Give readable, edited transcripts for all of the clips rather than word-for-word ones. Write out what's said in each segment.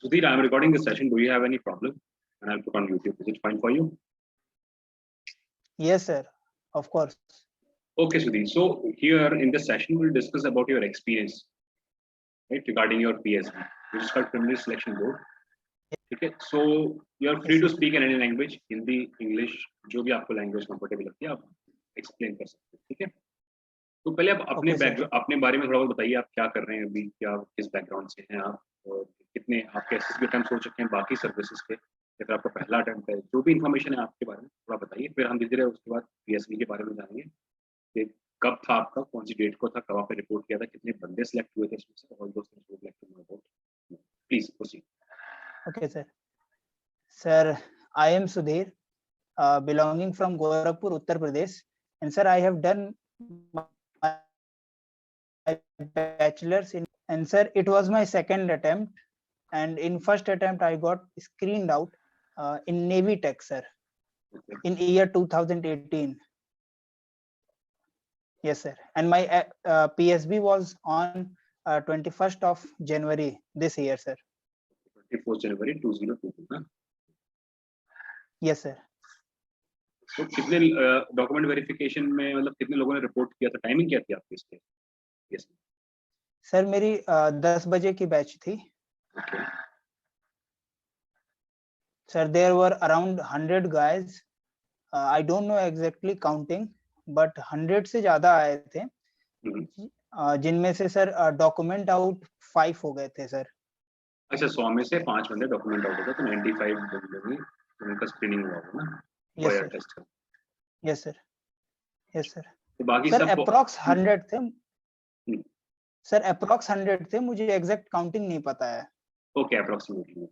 Sudhir, I am recording this session. Do you have any problem? And I'll put on YouTube. Is it fine for you? Yes, sir. Of course. Okay, Sudhir. So here in this session, we'll discuss about your experience, right, regarding your PSB, which is called Preliminary Selection Board. Okay. So you are free to speak in any language, Hindi, English, जो भी आपको language comfortable लगती है, आप explain कर सकते हैं, ठीक है? तो पहले आप अपने बारे में थोड़ा बहुत बताइए, आप क्या कर रहे हैं अभी, क्या किस बैकग्राउंड से हैं आप, और कितने आपके एसएसबी अटेम्प्ट हो चुके हैं बाकी सर्विसेज के, या फिर आपका पहला अटेम्प्ट है, जो भी इन्फॉर्मेशन है आपके बारे में थोड़ा बताइए। फिर हम धीरे धीरे उसके बाद पीएसबी के बारे में जानेंगे कि कब था आपका, कौन सी डेट को था, कब आपने रिपोर्ट किया था, कितने बंदे सिलेक्ट हुए थे इसमें से, all those things would like to know about. Please proceed. Okay, sir. Sir, I am Sudhir, belonging from Gorakhpur, Uttar Pradesh, and sir, I have done my bachelor's in, and sir, it was my second attempt, and in first attempt I got screened out in Navy Tech, sir, in year 2018. Yes, sir, and my PSB was on 21st of January this year, sir. 24 जनवरी 2022 ना? Yes, sir. तो कितने document verification में मतलब कितने लोगों ने report किया था, टाइमिंग क्या थी आपकी इसके? यस सर, मेरी 10 बजे की बैच थी। Okay sir, there were around 100 guys, I don't know exactly counting, but 100 से ज्यादा आए थे, जिनमें से सर डॉक्यूमेंट आउट 5 हो गए थे सर। अच्छा, 100 में से 5 बंदे डॉक्यूमेंट आउट हो गए, तो 95 बंदे में उनका स्क्रीनिंग हुआ होगा ना? यस वायर सर, टेस्ट का। Yes sir, yes sir. तो बाकी सर सब अप्रॉक्स 100 थे सर, अप्रॉक्स 100 थे, मुझे एग्जैक्ट काउंटिंग नहीं पता है। ओके, अप्रॉक्सीमेटली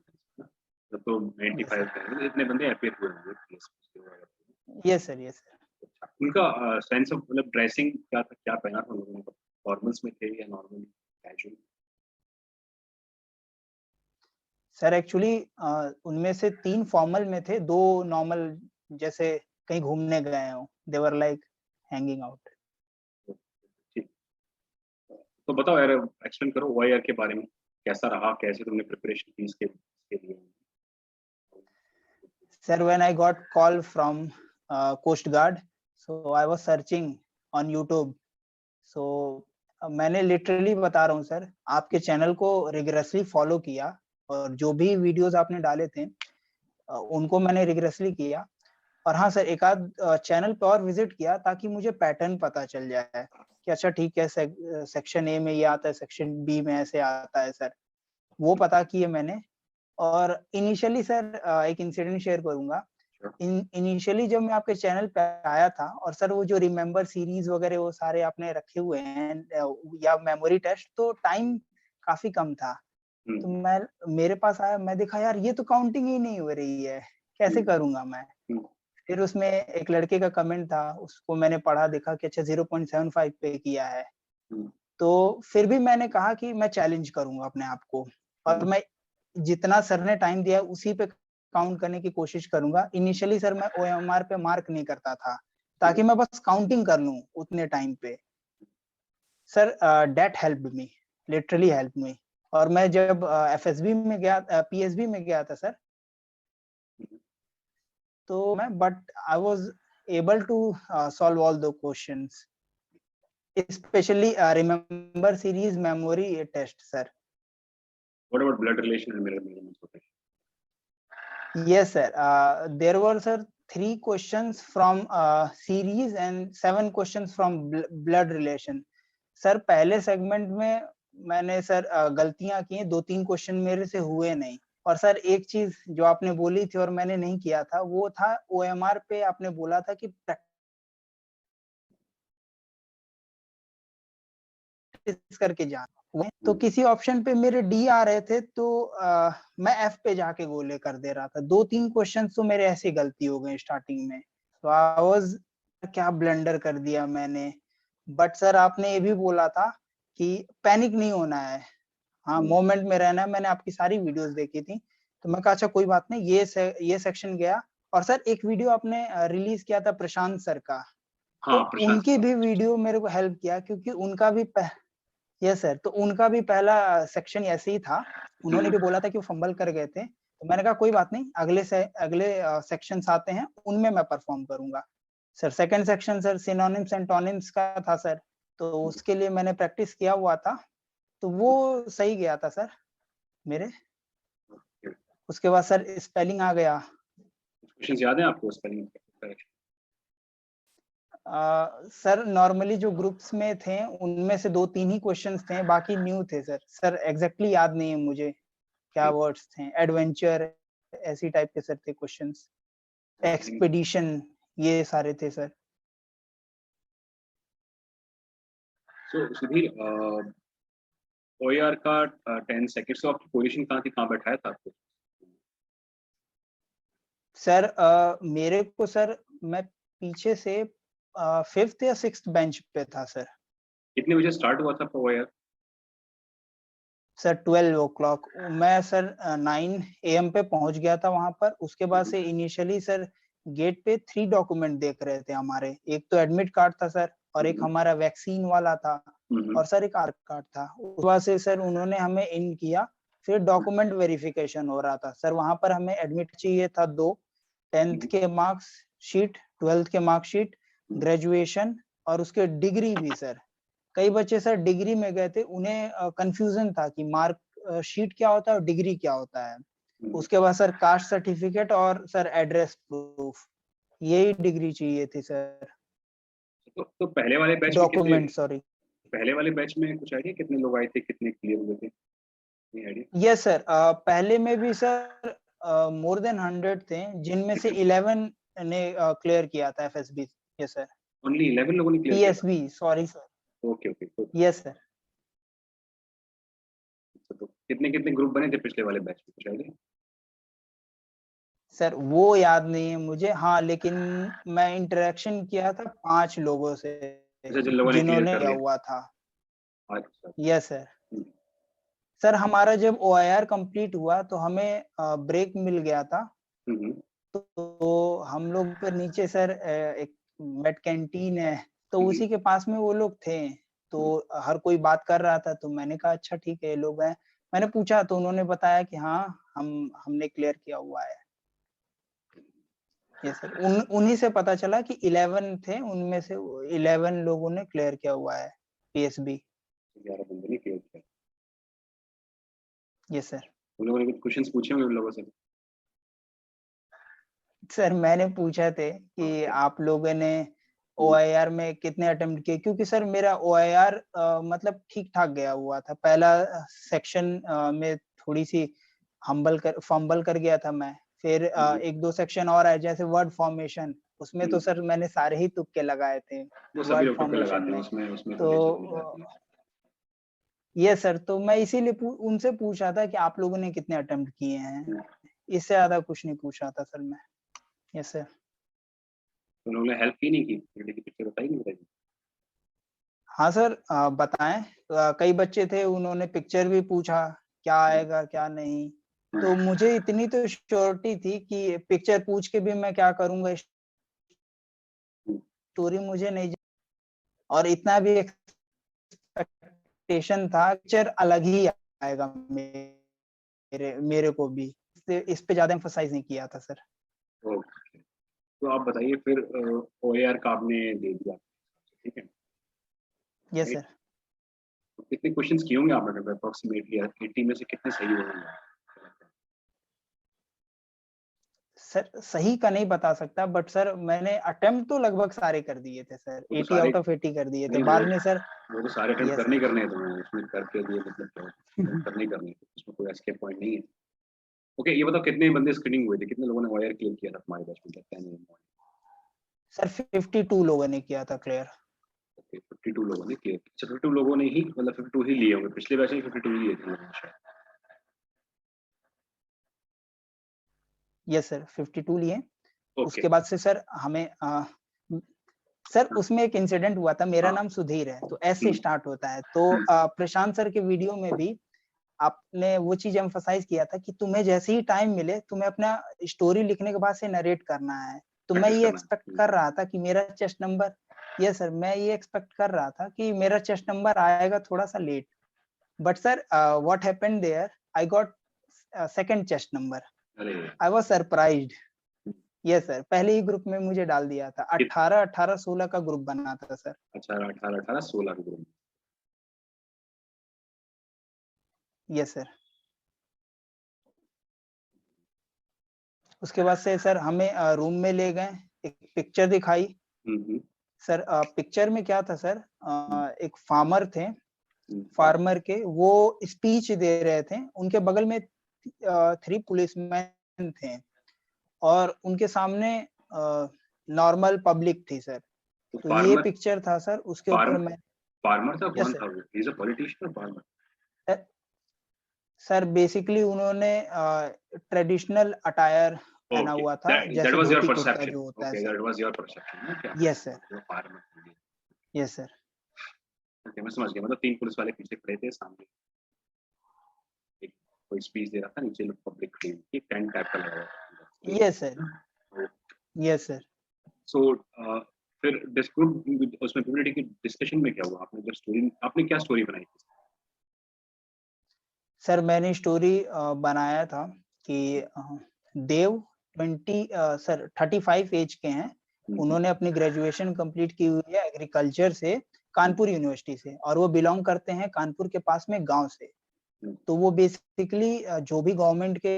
तो 95 थे, इतने बंदे अपीयर हुए होंगे। Yes sir, yes sir. उनका सेंस ऑफ मतलब ड्रेसिंग क्या था, क्या पहना था उन्होंने, फॉर्मल्स में थे या नॉर्मल कैजुअल? सर एक्चुअली उनमें से 3 फॉर्मल में थे, 2 नॉर्मल, जैसे कहीं घूमने गए हो, दे वर लाइक हैंगिंग आउट। ठीक, तो बताओ यार, एक्सप्लेन करो वायर के बारे में, कैसा रहा, कैसे तुमने प्रिपरेशन की इसके लिए? Sir, when I got call from Coast Guard, so I was searching on YouTube. So मैंने लिटरली बता रहा हूँ सर, आपके चैनल को रिगरसली फॉलो किया, और जो भी वीडियोस आपने डाले थे उनको मैंने रिगरसली किया। और हाँ सर, एक आध चैनल पे और विजिट किया ताकि मुझे पैटर्न पता चल जाए कि अच्छा ठीक है, सेक्शन ए में ये आता है, सेक्शन बी में ऐसे आता है सर, वो पता किए मैंने। और इनिशियली सर एक इंसिडेंट शेयर करूंगा। इनिशियली जब मैं आपके चैनल पे आया था, और सर वो जो रिमेम्बर सीरीज वगैरह वो सारे आपने रखे हुए हैं या मेमोरी टेस्ट, तो टाइम काफी कम था, तो मैं मेरे पास आया, मैं देखा यार ये तो काउंटिंग ही नहीं हो रही है, कैसे करूंगा मैं। फिर उसमें एक लड़के का कमेंट था, उसको मैंने पढ़ा, देखा कि अच्छा 0.75 पे किया है, तो फिर भी मैंने कहा कि मैं चैलेंज करूंगा अपने आप को, और मैं जितना सर ने टाइम दिया उसी पे काउंट करने की कोशिश करूंगा। इनिशियली सर मैं ओएमआर पे मार्क नहीं करता था, ताकि मैं बस काउंटिंग कर लूं उतने टाइम पे। Sir that helped me, literally helped me. और मैं जब एफएसबी में गया, पीएसबी में गया था सर, तो मैं but I was able to solve all the questions, specially remember series memory test sir. What about blood relation and mirror measurements? Yes, sir. There were, sir, 3 questions from series and 7 questions from blood relation. Sir पहले segment में मैंने sir गलतियां की, 2-3 question मेरे से हुए नहीं। और सर एक चीज जो आपने बोली थी और मैंने नहीं किया था, वो था ओएमआर पे आपने बोला था कि प्रैक्टिस करके जाना, तो किसी ऑप्शन पे मेरे डी आ रहे थे, तो मैं एफ पे जाके गोले कर दे रहा था। 2-3 क्वेश्चन तो मेरे ऐसी गलती हो गई स्टार्टिंग में, तो आई वाज, क्या ब्लंडर कर दिया मैंने। बट सर आपने ये भी बोला था कि पैनिक नहीं होना है, हाँ मोमेंट में रहना है। मैंने आपकी सारी वीडियोस देखी थी, तो मैं कहा अच्छा कोई बात नहीं, ये सेक्शन गया। और सर एक वीडियो आपने रिलीज किया था प्रशांत सर का, हाँ, तो उनकी भी वीडियो मेरे को हेल्प किया, क्योंकि उनका भी यस सर, तो उनका भी पहला सेक्शन ऐसे ही था, उन्होंने भी बोला था कि वो फंबल कर गए थे, तो मैंने कहा कोई बात नहीं, अगले सेक्शंस आते हैं, उनमें मैं परफॉर्म करूंगा। Sir second section sir synonyms antonyms का था सर, तो उसके लिए मैंने प्रैक्टिस किया हुआ था, तो वो सही गया था सर मेरे। उसके बाद सर स्पेलिंग आ गया। क्वेश्चंस याद है आपको स्पेलिंग करेक्शन? सर नॉर्मली जो ग्रुप्स में थे उनमें से 2-3 ही क्वेश्चंस थे, बाकी न्यू थे सर। सर एग्जैक्टली याद नहीं है मुझे क्या वर्ड्स थे, एडवेंचर ऐसी टाइप के सर थे क्वेश्चंस, एक्सपीडिशन ये सारे थे सर। सो सुधीर, OER का 10 सेकंड, सो आपकी पोजीशन कहाँ थी, कहाँ बैठाया था आपको? सर मेरे को सर मैं पीछे से 5th या 6th बेंच पे था सर। कितने बजे स्टार्ट हुआ था आपका OER? सर 12 ओ क्लॉक, मैं सर 9 AM पे पहुंच गया था वहां पर। उसके बाद से इनिशियली सर गेट पे 3 डॉक्यूमेंट देख रहे थे हमारे, एक तो एडमिट कार्ड था सर, और एक हमारा वैक्सीन वाला था, और सर एक आधार कार्ड था। उसके बाद से सर उन्होंने हमें इन किया, फिर डॉक्यूमेंट वेरिफिकेशन हो रहा था सर। वहां पर हमें एडमिट चाहिए था 2, 10th के मार्क्स शीट, 12th के मार्कशीट, ग्रेजुएशन और उसके डिग्री भी सर। कई बच्चे सर डिग्री में गए थे, उन्हें कंफ्यूजन था कि मार्क शीट क्या होता है और डिग्री क्या होता है। उसके बाद सर कास्ट सर्टिफिकेट और सर एड्रेस प्रूफ, यही डिग्री चाहिए थी सर। तो पहले वाले बैच में कितने, डॉक्यूमेंट सॉरी। पहले वाले बैच में कुछ आइडिया कितने लोग आए थे, कितने क्लियर हुए थे? नहीं आइडिया? यस सर, पहले में भी सर मोर देन 100 थे, जिनमें से 11 ने क्लियर किया था FSB। Yes sir. ओनली 11 लोगों ने क्लियर किया था? PSB sorry sir. Okay okay, तो यस सर। कितने कितने ग्रुप बने थे पिछले वाले बैच में, कुछ आइडिया? सर वो याद नहीं है मुझे, हाँ, लेकिन मैं इंटरेक्शन किया था 5 लोगों से अच्छा, जिन लोगों ने क्लियर जिन्होंने कर किया लिया। हुआ था। अच्छा। Yes sir. सर हमारा जब OIR कंप्लीट हुआ तो हमें ब्रेक मिल गया था, हम्म। तो हम लोग फिर नीचे सर एक मेट कैंटीन है, तो उसी के पास में वो लोग थे, तो हर कोई बात कर रहा था, तो मैंने कहा अच्छा ठीक है ये लोग हैं। मैंने पूछा तो उन्होंने बताया कि हाँ हमने क्लियर किया हुआ है। यस सर, उन्हीं से पता चला कि 11 थे, उनमें से 11 लोगों ने क्लियर किया हुआ है PSB। 11 बंदे ने क्लियर किया। Yes sir. उन लोगों ने कुछ क्वेश्चंस पूछे होंगे उन लोगों से? सर मैंने पूछा थे कि आप लोगों ने OIR में कितने अटेम्प्ट किए, क्योंकि सर मेरा OIR मतलब ठीक ठाक गया हुआ था। पहला सेक्शन में थोड़ी सी फंबल कर गया था मैं, फिर 1-2 सेक्शन और आए जैसे वर्ड फॉर्मेशन, उसमें तो सर मैंने सारे ही तुक्के लगाए थे वो सभी वर्ड लोग तुक्के फॉर्मेशन लगाते हैं में। उसमें, उसमें तो टेंशन नहीं तो जाती है। ये सर, तो मैं इसीलिए उनसे पूछा था कि आप लोगों ने कितने अटेम्प्ट किए हैं, इससे ज्यादा कुछ नहीं पूछा था सर मैं। Yes sir. तो उन्होंने हेल्प की नहीं की, की पिक्चर बताई नहीं बताई? हाँ सर, बताएं। कई बच्चे थे, उन्होंने पिक्चर भी पूछा क्या आएगा क्या नहीं, तो मुझे इतनी तो श्योरिटी थी कि पिक्चर पूछ के भी मैं क्या करूंगा, स्टोरी मुझे नहीं और इतना भी एक्सपेक्टेशन था, पिक्चर अलग ही आएगा मेरे मेरे को भी, इस पे ज्यादा एम्फसाइज नहीं किया था सर। ओके, तो आप बताइए फिर, OAR का आपने दे दिया, ठीक है? Yes right, sir. तो कितने क्वेश्चंस किए होंगे आपने अप्रोक्सीमेटली, 80 में से कितने सही हुए होंगे? सर सही का नहीं बता सकता, बट सर मैंने अटेम्प्ट तो लगभग सारे कर दिए थे सर, वो तो 80 सारे, आउट ऑफ 80 कर दिए थे नहीं बाद में सर। वो तो सारे अटेम्प्ट यस करने ही सर। करने हैं तुम्हें, उसमें करके दिए मतलब क्या है? करने ही करने हैं, उसमें कोई एस्केप पॉइंट नहीं है। ओके, ये बताओ कितने बंदे स्क्रीनिंग हुए थे, कितने लोगों ने OAR क्लियर किया था तुम्हारे बैच में, लगता है नहीं? सर 52 लोगों ने किया था क्लियर। ओके, 52 लोगों ने क्लियर, अच्छा 52 लोगों ने ही, मतलब 52 ही लिए होंगे, पिछले बैच में 52 ही लिए थे लोगों ने शायद। यस सर 52 लिए। ओके। उसके बाद से सर हमें सर उसमें एक इंसिडेंट हुआ था, मेरा हाँ। नाम सुधीर है, तो ऐसे स्टार्ट होता है, तो प्रशांत सर के वीडियो में भी आपने वो चीज एम्फसाइज किया था कि तुम्हें जैसे ही टाइम मिले तुम्हें अपना स्टोरी लिखने के बाद से नरेट करना है। तो मैं प्रैक्टिस ये करना एक्सपेक्ट है। कर रहा था कि मेरा चेस्ट नंबर, यस सर, मैं ये एक्सपेक्ट कर रहा था कि मेरा चेस्ट नंबर आएगा थोड़ा सा late, but sir, what happened there, I got second chest number. अरे I was surprised. Yes sir, पहले ही ग्रुप में मुझे डाल दिया था। 18-16 का ग्रुप बना था सर। अच्छा 18-16 के ग्रुप। Yes sir. उसके बाद से सर हमें रूम में ले गए, एक पिक्चर दिखाई। सर पिक्चर में क्या था सर, एक फार्मर थे, फार्मर के वो स्पीच दे रहे थे, उनके बगल में 3 पुलिसमैन थे और उनके सामने नॉर्मल पब्लिक थी सर। तो ये पिक्चर था सर, उसके ऊपर मैं। फार्मर था कौन था वो? ही इज अ पॉलिटिशियन और फार्मर? सर बेसिकली उन्होंने ट्रेडिशनल अटायर पहना हुआ था, जैसे धोती कुर्ता जो होता है। That was your perception. Yes sir. Yes sir. Okay मैं समझ गया, मतलब 3 पुलिस वाले पीछे खड़े थे, सामने एक कोई स्पीच दे रहा था, नीचे लोग पब्लिक खड़ी थी, टेंट टाइप का लगा हुआ था। Yes sir. Yes sir. So फिर डिस्क्रिप उसमें पीपीटी की डिस्कशन में क्या हुआ? आपने जब स्टोरी, आपने क्या स्टोरी बनाई थी? सर मैंने स्टोरी बनाया था कि देव 35 एज के हैं, उन्होंने अपनी ग्रेजुएशन कंप्लीट की हुई है एग्रीकल्चर से, कानपुर यूनिवर्सिटी से, और वो बिलोंग करते हैं कानपुर के पास में गांव से। तो वो बेसिकली जो भी गवर्नमेंट के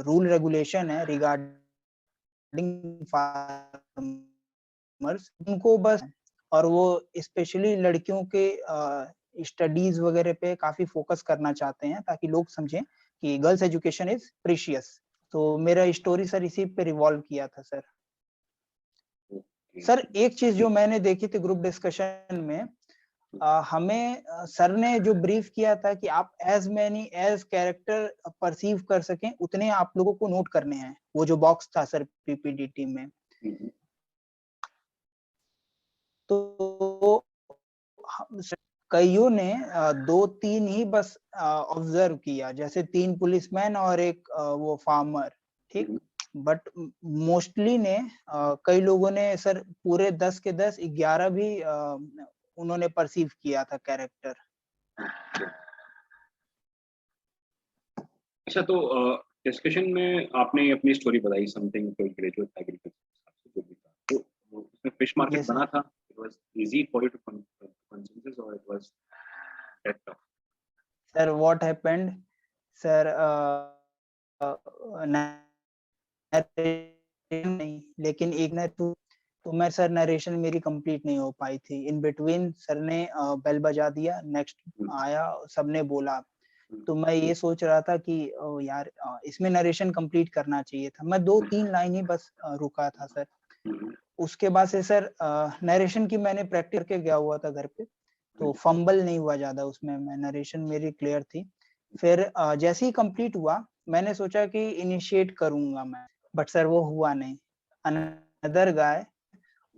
रूल रेगुलेशन है रिगार्डिंग फार्मर्स, उनको बस, और वो स्पेशली लड़कियों के स्टडीज वगैरह पे काफी फोकस करना चाहते हैं, ताकि लोग समझें कि गर्ल्स एजुकेशन इज प्रीशियस। तो मेरा स्टोरी सर इसी पे रिवॉल्व किया था सर। सर एक चीज जो मैंने देखी थी ग्रुप डिस्कशन में, हमें सर ने जो ब्रीफ किया था कि आप as many as character perceive कर सकें उतने आप लोगों को नोट करने हैं, वो जो बॉक्स था सर पीपीडीटी में। तो कईयों ने 2-3 ही बस ऑब्जर्व किया, जैसे 3 पुलिसमैन और एक वो फार्मर, ठीक। बट मोस्टली ने कई लोगों ने सर पूरे 10 के 10 11 भी उन्होंने परसीव किया था कैरेक्टर। अच्छा तो डिस्कशन में आपने अपनी स्टोरी बताई, समथिंग कोई ग्रेजुएट एग्रीकल्चर जो भी था, तो उसमें फिश मार्केट बना था, it was easy for you to consider और it was tough? Sir what happened sir, नहीं, लेकिन एक ना तो मैं सर नरेशन मेरी कंप्लीट नहीं हो पाई थी। इन बिटवीन सर ने बेल बजा दिया, नेक्स्ट आया, सबने बोला, तो मैं ये सोच रहा था कि यार इसमें नरेशन कंप्लीट करना चाहिए था। मैं 2-3 लाइन ही बस रुका था सर। उसके बाद से सर नरेशन की मैंने प्रैक्टिस करके गया हुआ था घर पे, तो फंबल नहीं हुआ ज्यादा उसमें, मैं नरेशन मेरी क्लियर थी। फिर जैसे ही कंप्लीट हुआ मैंने सोचा कि इनिशिएट करूंगा मैं, बट सर वो हुआ नहीं। अनदर गाय,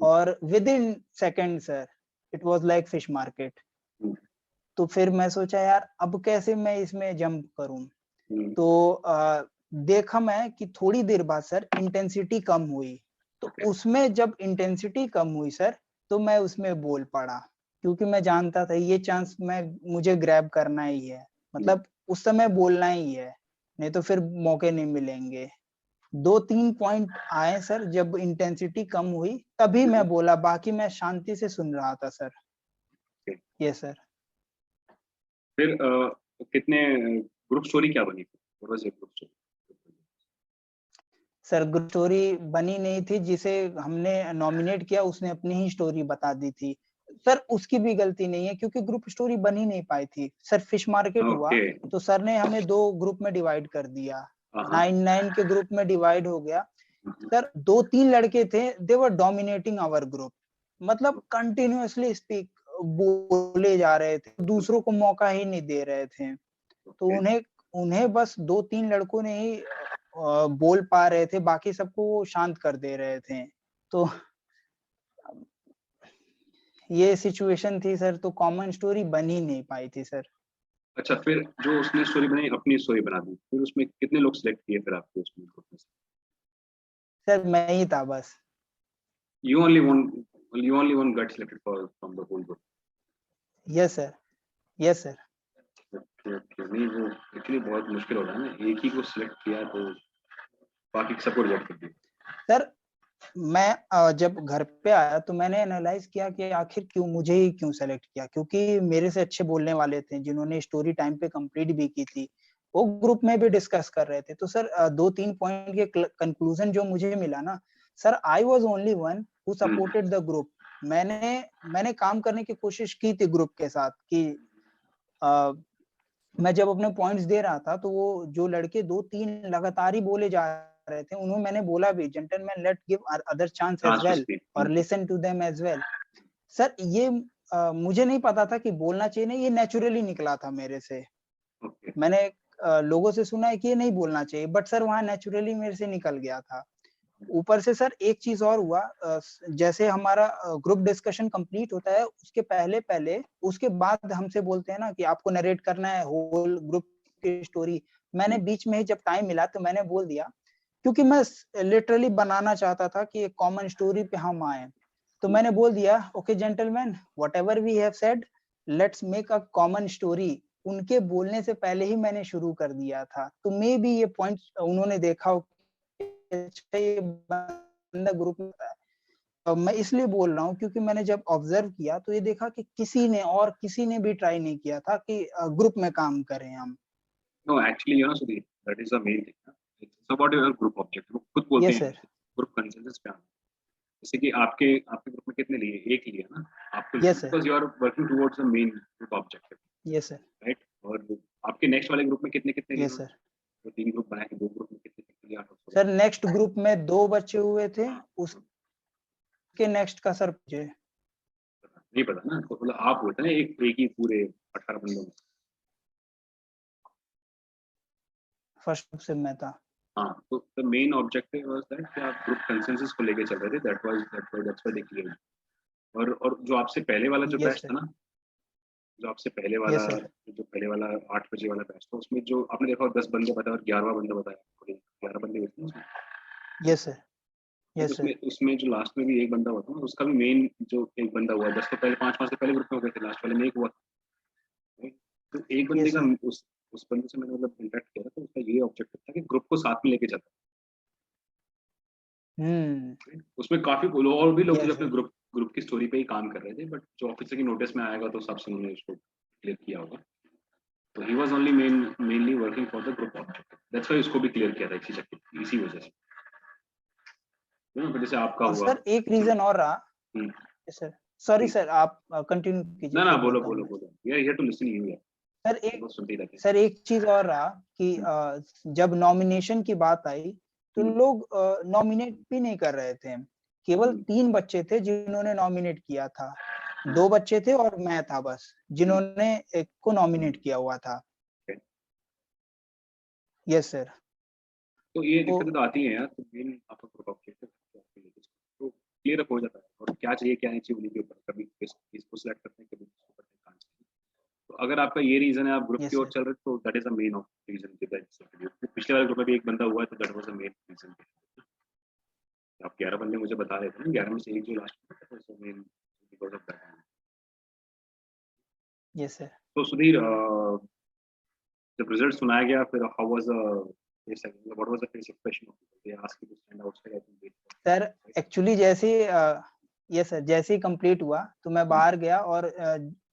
और with in second sir it was like fish market. तो फिर मैं सोचा यार अब कैसे मैं इसमें जंप करूं। तो देखा मैं कि थोड़ी देर बाद सर इंटेंसिटी कम हुई, तो उसमें जब इंटेंसिटी कम हुई सर, तो मैं उसमें बोल पड़ा, क्योंकि मैं जानता था ये चांस मुझे ग्रैब करना ही है, मतलब उस समय बोलना ही है, नहीं तो फिर मौके नहीं मिलेंगे। 2-3 पॉइंट आए सर, जब इंटेंसिटी कम हुई तभी मैं बोला, बाकी मैं शांति से सुन रहा था सर। ये सर। फिर कितने ग्रुप स्टोरी क्या बनी थी? What was your group story? Sir group story बनी नहीं थी, जिसे हमने नॉमिनेट किया उसने अपनी ही स्टोरी बता दी थी सर। उसकी भी गलती नहीं है, क्योंकि ग्रुप स्टोरी बन ही नहीं पाई थी सर। फिश मार्केट हुआ तो सर ने हमें 2 ग्रुप में डिवाइड कर दिया, 9-9 के ग्रुप में डिवाइड हो गया सर। 2-3 लड़के थे, दे वर डोमिनेटिंग आवर ग्रुप, मतलब कंटिन्यूअसली स्पीक बोले जा रहे थे, दूसरों को मौका ही नहीं दे रहे थे। तो उन्हें बस 2-3 लड़कों ने ही बोल पा रहे थे, बाकी सबको वो शांत कर दे रहे थे। तो ये सिचुएशन थी सर, तो कॉमन स्टोरी बन ही नहीं पाई थी सर। अच्छा फिर जो उसने स्टोरी बनाई, अपनी स्टोरी बना दी, फिर उसमें कितने लोग सिलेक्ट किए फिर आपके उसमें ग्रुप में? सर मैं ही था बस। You only one got selected from the whole group. Yes sir. Yes sir. Okay, नहीं वो एक्चुअली बहुत मुश्किल हो रहा है ना, एक ही को सिलेक्ट किया तो बाकी सबको रिजेक्ट कर दिया। सर मैं जब घर पे आया तो मैंने एनालाइज किया कि आखिर क्यों मुझे ही क्यों सेलेक्ट किया, क्योंकि मेरे से अच्छे बोलने वाले थे जिन्होंने स्टोरी टाइम पे कंप्लीट भी की थी, वो ग्रुप में भी डिस्कस कर रहे थे। तो सर 2-3 पॉइंट के कंक्लूजन जो मुझे मिला ना sir, I was only one who supported the group. मैंने काम करने की कोशिश की थी ग्रुप के साथ कि मैं जब अपने पॉइंट्स दे रहा था तो वो जो लड़के 2-3 लगातार ही बोले जा रहे थे, उन्होंने मैंने बोला भी gentleman let give other chance as chance to well speak. और listen to them as well. Sir ये मुझे नहीं पता था कि बोलना चाहिए नहीं, ये नेचुरली निकला था मेरे से। ओके, मैंने लोगों से सुना है कि ये नहीं बोलना चाहिए, बट सर वहाँ नेचुरली मेरे से निकल गया था। ऊपर से सर एक चीज और हुआ, जैसे हमारा ग्रुप डिस्कशन कंप्लीट होता है उसके पहले पहले उसके बाद हमसे बोलते हैं ना कि आपको नरेट करना है होल ग्रुप की स्टोरी। मैंने बीच में ही जब टाइम मिला तो मैंने बोल दिया, क्योंकि मैं लिटरली बनाना चाहता था कि एक कॉमन स्टोरी पे हम आए। तो मैंने बोल दिया okay gentleman whatever we have said let's make a common story. उनके बोलने से पहले ही मैंने शुरू कर दिया था। तो मे बी ये पॉइंट उन्होंने देखा हो कि ये बंदा ग्रुप में है। मैं इसलिए बोल रहा हूँ क्योंकि मैंने जब ऑब्जर्व किया तो ये देखा कि किसी ने भी ट्राई नहीं किया था कि ग्रुप में काम करें हम। No actually you know Sudhir, that is the main thing, it's about your group objective. वो खुद बोलते यस हैं सर। ग्रुप कंसेंसस पे आना। जैसे कि आपके आपके ग्रुप में कितने लिए, एक लिए ना आपको, yes sir. Because you are working towards the main group objective, yes sir. Right? और आपके नेक्स्ट वाले ग्रुप में कितने कितने लिए यस उन्होंने? सर। तो 3 ग्रुप बनाए, 2 ग्रुप में कितने कितने लिए out of sir next group में 2 बच्चे हुए थे, उसके नेक्स्ट का सर मुझे नहीं पता ना, तो मतलब आप बोलते हैं ना एक ही पूरे 18 बंदों में। फर्स्ट ग्रुप से मैं था। हाँ, तो the main objective was that कि आप ग्रुप कंसेंसस को लेके चल रहे थे, दैट्स व्हाई दे क्लियर। और जो आपसे पहले वाला जो यस बैच सर। था ना, जो आपसे पहले वाला, यस सर। जो पहले वाला 8 बजे वाला बैच था, उसमें जो आपने देखा 10 बंदे बताए और 11वां बंदा बताया, 11 बंदे हुए थे ना उसमें। Yes sir. तो यस सर। उसमें उसमें जो लास्ट में भी एक बंदा हुआ था ना, उसका भी मेन जो एक बंदा हुआ, 10 तो पहले 5 से पहले ग्रुप में हो गए थे, लास्ट वाले में एक हुआ था, right? तो एक बंदे यस का सर। उस बंदे से मैंने मतलब इंटरेक्ट किया था, तो उसका ये ऑब्जेक्टिव था कि ग्रुप को साथ में लेके चलना। हम्म। right? उसमें काफी और भी लोग थे जो यस अपने सर। ग्रुप ग्रुप की स्टोरी पे ही काम कर रहे थे, बट जो ऑफिसर की नोटिस में आएगा तो सबसे उन्होंने उसको क्लियर किया होगा। तो he was only mainly working for the group objective, that's why उसको भी क्लियर किया था इसी वजह से, जैसे आपका और हुआ। सर एक रीजन और रहा। हम्म, यस सर। सॉरी ठीक। सर, आप कंटिन्यू कीजिए ना ना, फिर बोलो बोलता हूँ बोलो मैं। बोलो, we are here to listen you यार, सर हम एक लोग सुनते ही रहते हैं। सर एक चीज और रहा कि जब नॉमिनेशन की बात आई तो हम्म, लोग नॉमिनेट भी नहीं कर रहे थे। केवल हम्म, 3 बच्चे थे जिन्होंने नॉमिनेट किया था। हम्म, 2 बच्चे थे और मैं था बस हम्म, जिन्होंने एक को नॉमिनेट किया हुआ था। okay। Yes sir. तो ये तो दिक्कतें तो आती हैं यार, तो मेन आपका ग्रुप ऑब्जेक्टिव तो क्लियर हो जाता है, और क्या चाहिए क्या नहीं चाहिए उन्हीं के ऊपर, कभी इसको सिलेक्ट करते हैं, कभी इसको करते हैं, कहाँ चाहिए। तो अगर आपका ये रीजन है, आप ग्रुप की यस ओर सर। चल रहे हो, तो that is the main of reason कि पिछले वाले ग्रुप में भी एक बंदा हुआ है, तो that was the main reason. आप 11 बंदे मुझे बता रहे थे ना, 11 में से एक जो लास्ट में था, main because of that. Yes sir. तो सुधीर, जब रिजल्ट सुनाया गया, फिर how was what was the face expression of people, they asked you to stand outside, I think. Sir actually जैसे यस सर, जैसे ही कंप्लीट हुआ तो मैं बाहर गया और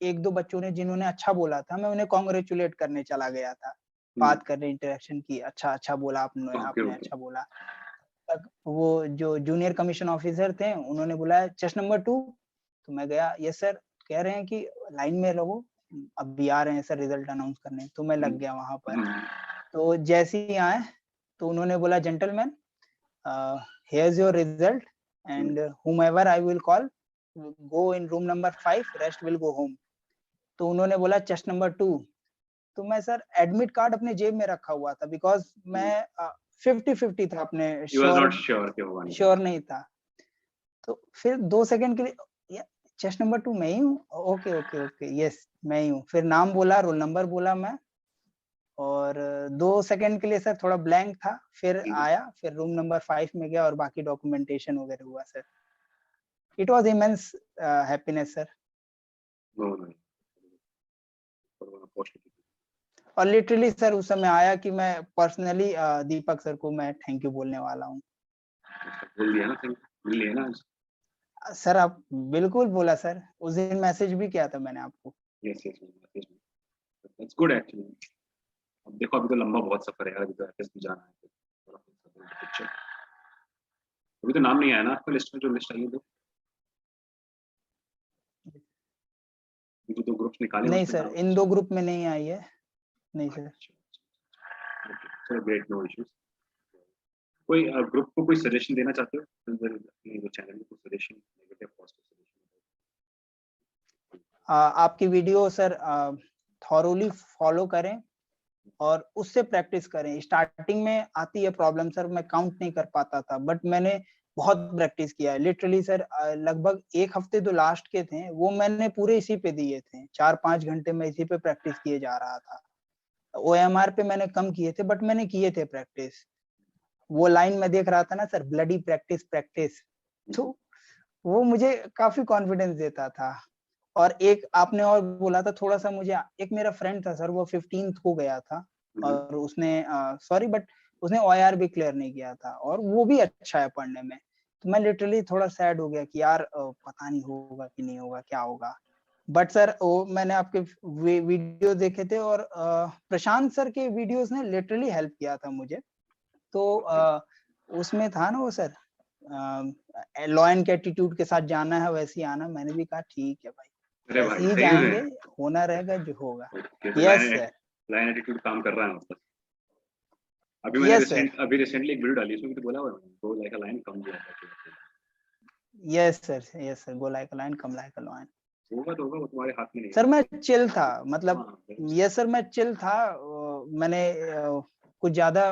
1-2 बच्चों ने जिन्होंने अच्छा बोला था मैं उन्हें कांग्रेचुलेट करने चला गया था। बात करने, इंटरेक्शन की, अच्छा अच्छा बोला आपने ओके आपने ओके। अच्छा बोला। तक वो जो जूनियर कमीशन ऑफिसर थे उन्होंने बुलाया चेस्ट नंबर 2। तो मैं गया, यस सर। कह रहे हैं कि लाइन में रहो, अभी आ रहे हैं सर रिजल्ट अनाउंस करने। तो मैं लग गया वहां पर। तो जैसे ही आए तो उन्होंने बोला gentleman here's your result and whomever I will call go in room number 5, rest will go home। तो उन्होंने बोला चेस्ट नंबर 2। तो मैं सर एडमिट कार्ड अपने जेब में रखा हुआ था बिकॉज मैं 50-50 था, अपने ही वाज नॉट श्योर कि होगा नहीं। श्योर नहीं था। तो फिर 2 सेकंड के लिए चेस्ट नंबर 2 मैं ही हूँ, ओके ओके ओके यस मैं ही हूँ। फिर नाम बोला, रोल नंबर बोला मैं, और 2 सेकंड के लिए सर थोड़ा ब्लैंक था। फिर आया, फिर रूम नंबर 5 में गया और बाकी डॉक्यूमेंटेशन वगैरह हुआ sir. It was immense happiness sir. No no, opportunity. और लिटरली सर उस समय आया कि मैं पर्सनली दीपक सर को मैं थैंक यू बोलने वाला हूँ। बोल दिया ना, मिल लिया ना। सर आप बिल्कुल बोला सर, उस दिन मैसेज भी किया था मैंने आपको। Yes yes, that's good actually. अब देखो अभी तो लंबा बहुत सफर है यार, अभी तो एफएस भी जाना है, थोड़ा पिक्चर। अभी तो नाम नहीं आया ना आपका लिस्ट में, जो लिस्ट आई है तो जो 2 ग्रुप्स निकाले नहीं उसमें सर, नाम। इन 2 ग्रुप में नहीं आई है। नहीं सर। चलो ग्रेट, नो इश्यूज। कोई ग्रुप को कोई सजेशन देना चाहते हो अपने वो चैनल में, कोई सजेशन, नेगेटिव पॉजिटिव सजेशन? आपकी वीडियो सर थॉरोली फॉलो करें और उससे प्रैक्टिस करें। स्टार्टिंग में आती है प्रॉब्लम सर, मैं काउंट नहीं कर पाता था, बट मैंने बहुत प्रैक्टिस किया है लिटरली सर। लगभग 1 हफ्ते तो लास्ट के थे वो मैंने पूरे इसी पे दिए थे, 4-5 घंटे में इसी पे प्रैक्टिस किए जा रहा था। ओएमआर पे मैंने कम किए थे बट मैंने किए थे प्रैक्टिस। वो लाइन में देख रहा था ना सर, ब्लडी प्रैक्टिस प्रैक्टिस, तो वो मुझे काफी कॉन्फिडेंस देता था। और एक आपने और बोला था थोड़ा सा मुझे, एक मेरा फ्रेंड था सर, वो 15th को गया था और उसने सॉरी बट उसने ओआईआर भी क्लियर नहीं किया था और वो भी अच्छा है पढ़ने में। तो मैं लिटरली थोड़ा सैड हो गया कि यार पता नहीं होगा कि नहीं होगा, क्या होगा। बट सर वो मैंने आपके वीडियो देखे थे और प्रशांत सर के वीडियोस ने लिटरली हेल्प किया था मुझे। तो उसमें था ना वो सर, लॉयन के एटीट्यूड के साथ जाना है वैसे ही आना। मैंने भी कहा ठीक है भाई, अरे ऐसे भाई ही सही जाएंगे, में होना रहेगा जो होगा। तो यस सर, लाइन एटीट्यूड काम कर रहा है मतलब। अभी मैंने यस सर, अभी रिसेंटली एक वीडियो डाली, उसमें भी तो बोला हुआ है, go like a line come like a, yes sir, yes sir, go like a lion come like a lion. होगा तो होगा, वो तुम्हारे हाथ में नहीं सर है। मैं चिल था, मतलब हाँ, यस सर मैं चिल था। मैंने कुछ ज्यादा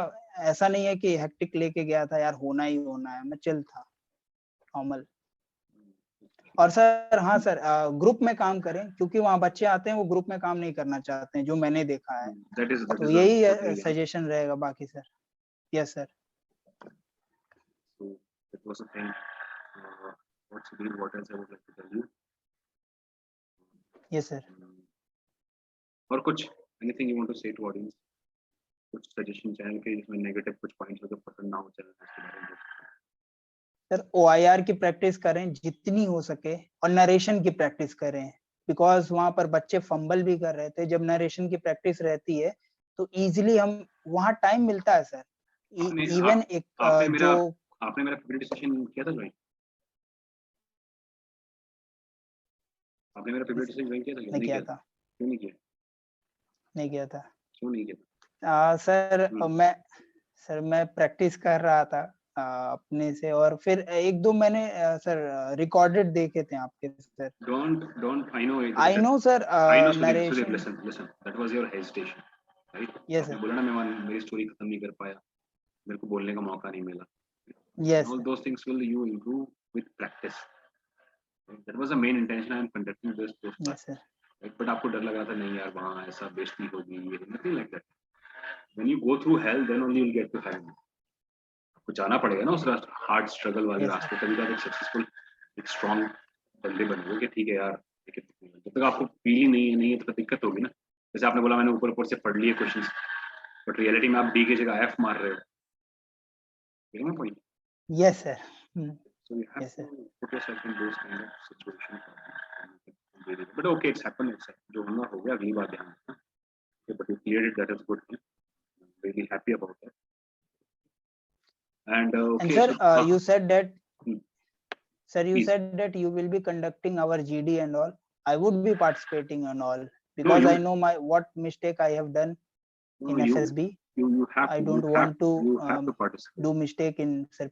ऐसा नहीं है कि हेक्टिक लेके गया था यार होना ही होना है, मैं चिल था, नॉर्मल। और सर हाँ सर, ग्रुप में काम करें क्योंकि वहाँ बच्चे आते हैं वो ग्रुप में काम नहीं करना चाहते हैं, जो मैंने देखा है। दैट इज तो वही यही है। सजेशन रहेगा बाकी sir. Yes sir. So that was a thing. What's the what else I would like to tell you? Yes sir. और कुछ anything you want to say to audience? कुछ सजेशन चैनल के जिसमें नेगेटिव कुछ points हो जो पसंद ना हो चैनल के बारे में? सर ओआईआर की प्रैक्टिस करें जितनी हो सके और नरेशन की प्रैक्टिस करें, बिकॉज वहां पर बच्चे फंबल भी कर रहे थे। जब नरेशन की प्रैक्टिस रहती है तो इजीली हम वहां टाइम मिलता है सर। इवन एक आपने मेरा जो आपने मेरा फेवरेट सेशन किया था ज्वाइन? आपने मेरा फेवरेट सेशन ज्वाइन किया था? नहीं किया था, क्यों नहीं किया? नहीं किया था। क्यों नहीं किया? सर मैं प्रैक्टिस कर रहा था अपने से, और फिर 1-2 मैंने सर रिकॉर्डेड देखे थे आपके sir. Don't I know sir I know Sudeep, narration. listen, that was your hesitation, right? Yes आपने सर, बोला ना मैं मेरी स्टोरी खत्म नहीं कर पाया, मेरे को बोलने का मौका नहीं मिला। Yes All sir, those things will you improve with practice. That was the main intention I am conducting this post, yes sir, right? But आपको डर लग रहा था नहीं यार वहाँ ऐसा बेइज्जती होगी, ये nothing like that. When you go through hell, then only you'll get to heaven. आपको जाना पड़ेगा ना उस हार्ड स्ट्रगल वाले यस सर, रास्ते, तभी आप एक सक्सेसफुल, एक स्ट्रॉन्ग बंदे बनोगे कि ठीक है यार, जब तक आपको फील नहीं है तो दिक्कत होगी ना। जैसे आपने बोला मैंने ऊपर ऊपर से पढ़ लिए क्वेश्चंस, बट रियलिटी में आप डी की जगह एफ मार रहे हो, ठीक है point? Yes sir, So you have yes to sir, put yourself in those kind of situations. But okay, it's happened. It's जो होना हो गया, अगली बार ध्यान रखना। Okay, but you cleared it. That is good. I'm really happy about that. And and okay, sir so you said that hmm, sir you please. said that you will be conducting our GD and all. I would be participating and all No, because I know my what mistake I have done in FSB. you have I to don't want to you have to participate. do mistake in sir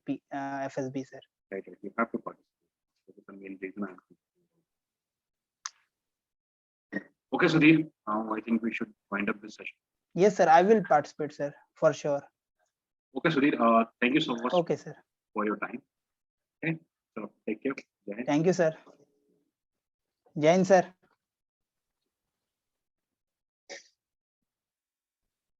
FSB sir. Right, you have to participate. That is the main reason I'm. Okay, Sudhir. Now I think we should wind up this session. Yes sir, I will participate sir, for sure. Okay, Sudhir. Thank you so much Okay sir, for your time. Okay, so take care. Jai Hind. thank you sir. Jai Hind sir.